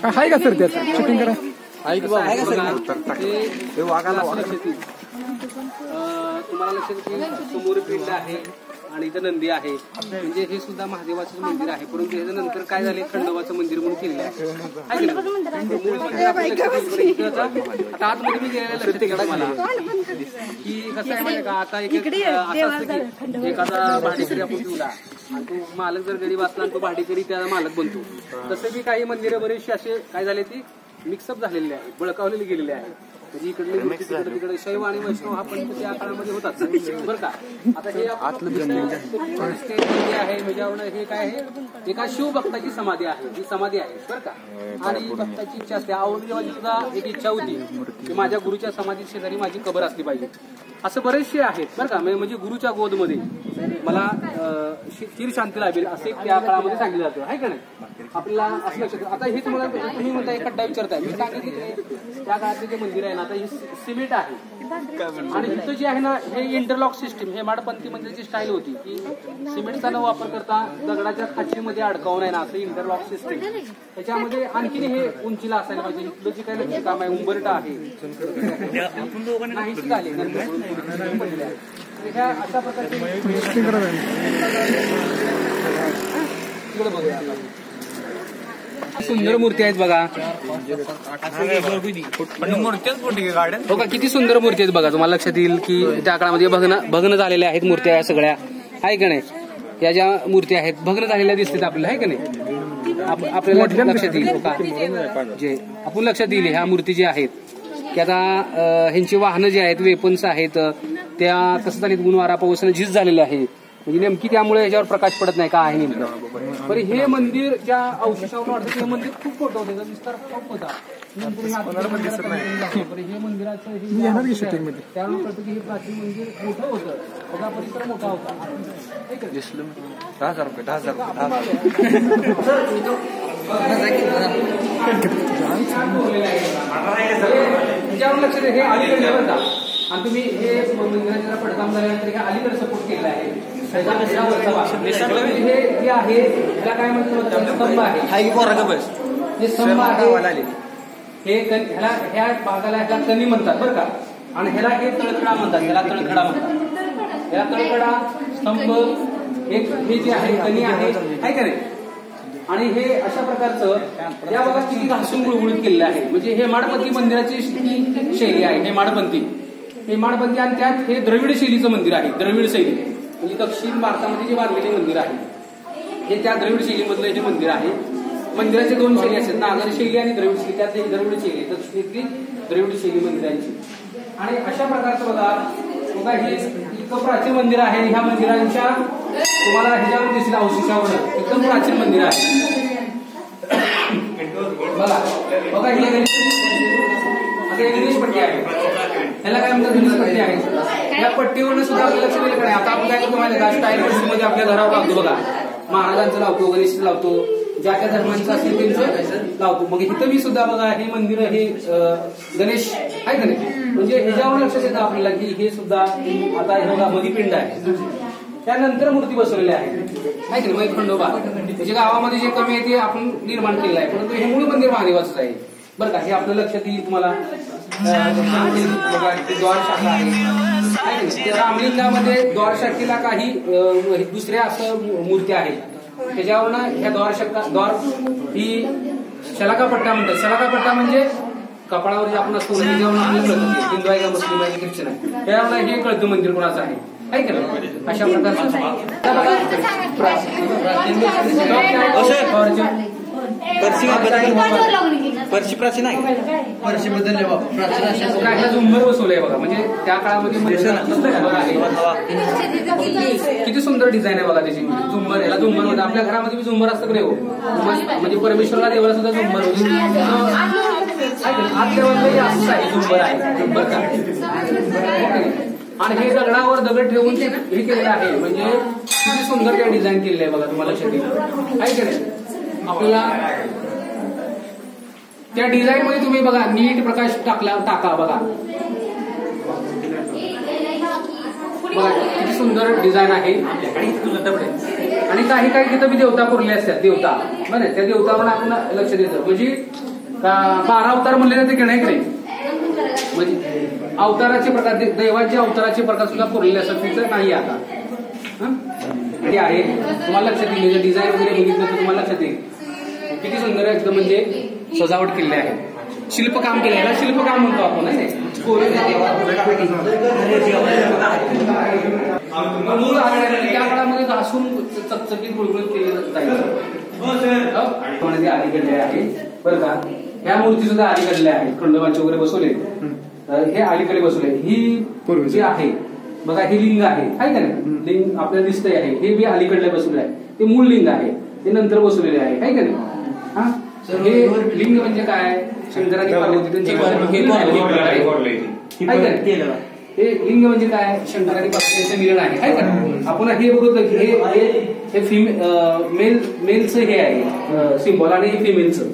आहे का सर त्याचं शूटिंग करा? तुम्हाला लक्षात की समोर पिंड आहे आणि इथं नंदी आहे, म्हणजे हे सुद्धा महादेवाचं मंदिर आहे. परंतु याच्यानंतर काय झाले, खंडोबाचं मंदिर म्हणून केलेलं आहे. आता आतमध्ये मी गेलेलं लक्षात गेला मला की कसं आहे माहिती का, आता असं असतं की एखादा भाडेकरी आपण ठेवला आणि तो मालक जर गरीब असला आणि तो भाडेकरी त्याला मालक बनतो, तसं बी काही मंदिरं बरेचसे असे काय झाले ती मिक्सअप झालेले आहे, बळकावलेली गेलेली आहे. म्हणजे इकडले तिकडे तिकडे शैव आणि वैष्णव हा पण त्या काळामध्ये होतात बरं का. आता हे आहे म्हणजे हे काय आहे, एका शिवभक्ताची समाधी आहे, ही समाधी आहे बरं का. आणि भक्ताची इच्छा असते, औरंगजेबाची सुद्धा एक इच्छा होती की माझ्या गुरुच्या समाधी शेजारी माझी कबर असली पाहिजे. असं बरेचसे आहेत बरं का. म्हणजे गुरुच्या गोदमध्ये मला चिर शांती लाभेल असे त्या काळामध्ये सांगितलं जातं आहे का नाही. आपल्याला असं लक्षात. आता हे तुम्ही म्हणता एक खड्डा विचारताय, मी सांगितले त्या काळातले जे मंदिर आहे ना, आता हे सिमेंट आहे आणि इथं जे आहे ना हे इंटरलॉक सिस्टीम, हे माडपंथी मंदिराची स्टाईल होती की सिमेंटचा न वापर करता दगडाच्या खाचीमध्ये अडकावून आहे ना, असं इंटरलॉक सिस्टीम. त्याच्यामध्ये आणखीन हे उंचीला असायला पाहिजे. इथलं जे काही लक्ष काम आहे उंबरटा आहे नाही झाले अशा प्रकारचे सुंदर मूर्ती आहेत बघा. हो का, किती सुंदर मूर्ती आहेत बघा. तुम्हाला लक्षात येईल की त्या काळामध्ये भग्न झालेल्या आहेत मूर्त्या या सगळ्या आहे का नाही. या ज्या मूर्ती आहेत भग्न झालेल्या दिसतात आपल्याला आहे का नाही. आपल्याला लक्षात येईल का जे आपण लक्षात येईल ह्या मूर्ती ज्या आहेत की आता ह्यांची वाहनं जे आहेत वेपन्स आहेत त्या कसं झालीत, गुणवारा पावसानं झीज झालेलं आहे. म्हणजे नेमकी त्यामुळे याच्यावर प्रकाश पडत नाही का आहे नेमकं. बरं हे मंदिर ज्या अवशेषावर वाटतं हे मंदिर खूप मोठं होतं, विस्तार खूप होता. हे मंदिराचं त्यामुळे कळतं की हे प्राचीन मंदिर मोठं होतं, सगळा परिसर मोठा होता. 10,000 रुपये त्याच्यावर लक्ष हे अलीकडे बघा. आणि तुम्ही हे मंदिराच्या पडकाम झाल्यानंतर हे अलीकडे सपोर्ट केलेला आहे. हे जे आहे त्याला काय म्हणतात, स्तंभ आहे. हे स्तंभ आहे, हे ह्या भागाला ह्याला कणी म्हणतात बरं का. आणि ह्याला हे तळखडा म्हणतात, ह्याला तळखडा म्हणतात. ह्याला तळखडा स्तंभ हे जे आहे कणी आहे का नाही. आणि हे अशा प्रकारचं या भागात किती घासून गुळगुळीत केलेलं आहे. म्हणजे हे माडपंथी मंदिराची शैली आहे. हे माडपंथी आणि त्यात हे द्रविड शैलीचं मंदिर आहे. द्रविड शैली म्हणजे दक्षिण भारतामध्ये जे बांधलेले मंदिर आहे हे त्या द्रविड शैलीमधलं हे मंदिर आहे. मंदिराचे दोन शैली असतात, नागर शैली आणि द्रविड शैली. त्यात एक द्रविड शैली दक्षिणेतली द्रविड शैली मंदिरांची. आणि अशा प्रकारचं बघा हे इतकं प्राचीन मंदिर आहे. ह्या मंदिरांच्या तुम्हाला ह्याच्यावर दिसेल अवशेषावर एकदम प्राचीन मंदिर आहे बघा. हे गणेश पट्टी आहे, ह्याला काय म्हणतात गणेश पट्टी आहे. या पट्टीवरून सुद्धा आपल्याला लक्ष दिलं नाही. आता आपण काय करतो माहिती का, स्टाईल मध्ये आपल्या घरावर लावतो बघा. महाराजांचं लावतो, गणेशचं लावतो, ज्या त्या धर्मांचं असेल त्यांचं लावतो. मग इथं मी सुद्धा बघा हे मंदिर हे गणेश आहे का नाही. म्हणजे ह्याच्यावर लक्षात येतं आपल्याला की हे सुद्धा आता हे बघा मधीपिंड आहे. त्यानंतर मूर्ती बसवलेल्या आहे की नाही. खंडोबा म्हणजे गावामध्ये जे कमी आहे ते आपण निर्माण केलं आहे, परंतु हे मूळ मंदिर महादेवाचंच आहे बरं का. हे आपलं लक्षात येईल तुम्हाला. द्वारशाखा आहे. रामलिंगामध्ये द्वारशाखेला काही दुसऱ्या असं मूर्ती आहेत. त्याच्यावरनं ह्या द्वार ही शलाका पट्टा म्हणतात. शलाका पट्टा म्हणजे कपाळावर जे आपण असतो त्याच्यावर आपल्याला कळतं हिंदू आहे का मुस्लिम आहे ख्रिश्चन आहे, त्यावर हे कळतं मंदिर कोणाचं आहे का नाही. अशा प्रकारचं पर्शी प्राचीन आहे. पर्शी बदलले काय झुंबर बसवलंय बघा. म्हणजे त्या काळामध्ये किती सुंदर डिझाईन आहे बघा त्याची. झुंबर याला झुंबर होतं. आपल्या घरामध्ये बी झुंबर असतं रे हो. म्हणजे परमेश्वरला देवाला सुद्धा झुंबर होती. आज देवालाही असंच आहे, झुंबर आहे झुंबर का. आणि हे दगडावर दगड ठेवून हे केलेलं आहे. म्हणजे किती सुंदर काय डिझाईन केलेलं आहे बघा. तुम्हाला लक्षात येईल आहे की नाही. आपल्याला त्या डिझाईन मध्ये तुम्ही बघा नीट प्रकाश टाका बघा. किती सुंदर डिझाईन आहे. आणि काही तिथं बी देवता कोरले असतात. देवता बरं त्या देवतावर आपण लक्ष देतं. म्हणजे का 12 अवतार म्हणले जाते की नाही? म्हणजे अवताराचे प्रकार, देवाचे अवताराचे प्रकार सुद्धा कोरलेले असतात, तिचं नाही आता. हे आहे तुम्हाला लक्षात येईल, डिझाईन वगैरे बघितलं तर तुम्हाला लक्षात येईल किती सुंदर एकदम म्हणजे सजावट केलेली आहे. शिल्पकाम केलं, याला शिल्पकाम म्हणतो आपण. मूळ त्या काळामध्ये घासून चकचकीत गुळगुळीत केलं जायचं. अलीकडले आहे बरं का. ह्या मूर्ती सुद्धा अलीकडल्या आहेत, खंडोबांचे वगैरे बसवले, हे अलीकडे बसवले. ही जी आहे बघा, हे लिंग आहे का नाही? लिंग आपल्याला दिसतंय आहे, हे बी अलीकडले बसवले आहे. ते मूळ लिंग आहे, ते नंतर बसवलेले आहे का नाही? हा, हे लिंग म्हणजे काय? शंकराची पार्वती त्यांची हे लिंग म्हणजे काय? शंकराची पार्वतीचे मिलन आहे का? आपण हे बघतो की हे मेलचं हे आहे सिम्बॉल आणि हे फिमेलचं.